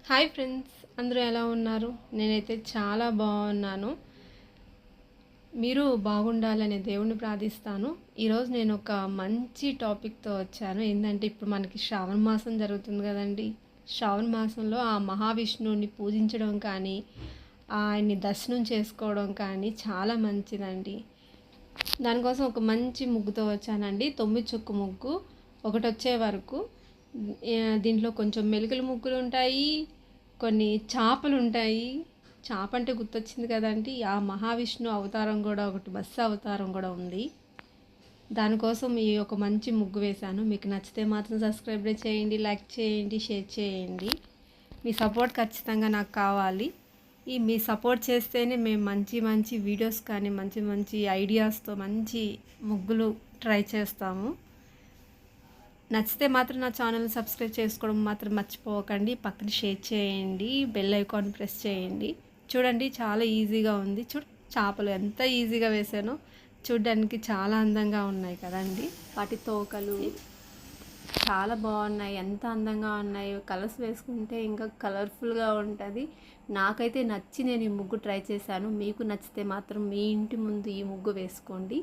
Hi friends, అందరూ ఎలా ఉన్నారు? నేనైతే చాలా బాగున్నాను. మీరు బాగుండాలని దేవుణ్ణి ప్రార్థిస్తాను. ఈరోజు నేను ఒక మంచి టాపిక్తో వచ్చాను. ఏంటంటే ఇప్పుడు మనకి శ్రావణ మాసం జరుగుతుంది కదండి. శ్రావణ మాసంలో ఆ మహావిష్ణువుని పూజించడం కానీ, ఆయన్ని దర్శనం చేసుకోవడం కానీ చాలా మంచిదండి. దానికోసం ఒక మంచి ముగ్గుతో వచ్చానండి. 9 చుక్క ముగ్గు ఒకటి వచ్చే వరకు. దీంట్లో కొంచెం మెలికల ముగ్గులు ఉంటాయి, కొన్ని చేపలు ఉంటాయి. చేప అంటే గుర్తొచ్చింది కదండి, ఆ మహావిష్ణు అవతారం కూడా ఒకటి, బస్సు అవతారం కూడా ఉంది. దానికోసం ఈ ఒక మంచి ముగ్గు వేశాను. మీకు నచ్చితే మాత్రం సబ్స్క్రైబ్ చేయండి, లైక్ చేయండి, షేర్ చేయండి. మీ సపోర్ట్ ఖచ్చితంగా నాకు కావాలి. మీ సపోర్ట్ చేస్తేనే మేము మంచి మంచి వీడియోస్ కానీ, మంచి మంచి ఐడియాస్తో మంచి ముగ్గులు ట్రై చేస్తాము. నచ్చితే మాత్రం నా ఛానల్ని సబ్స్క్రైబ్ చేసుకోవడం మాత్రం మర్చిపోకండి. పక్కన షేర్ చేయండి, బెల్ ఐకాన్ ప్రెస్ చేయండి. చూడండి, చాలా ఈజీగా ఉంది. చేపలు ఎంత ఈజీగా వేసానో. చూడడానికి చాలా అందంగా ఉన్నాయి కదండి. వాటి తోకలు చాలా బాగున్నాయి, ఎంత అందంగా ఉన్నాయి. కలర్స్ వేసుకుంటే ఇంకా కలర్ఫుల్గా ఉంటుంది. నాకైతే నచ్చి నేను ఈ ముగ్గు ట్రై చేశాను. మీకు నచ్చితే మాత్రం మీ ఇంటి ముందు ఈ ముగ్గు వేసుకోండి.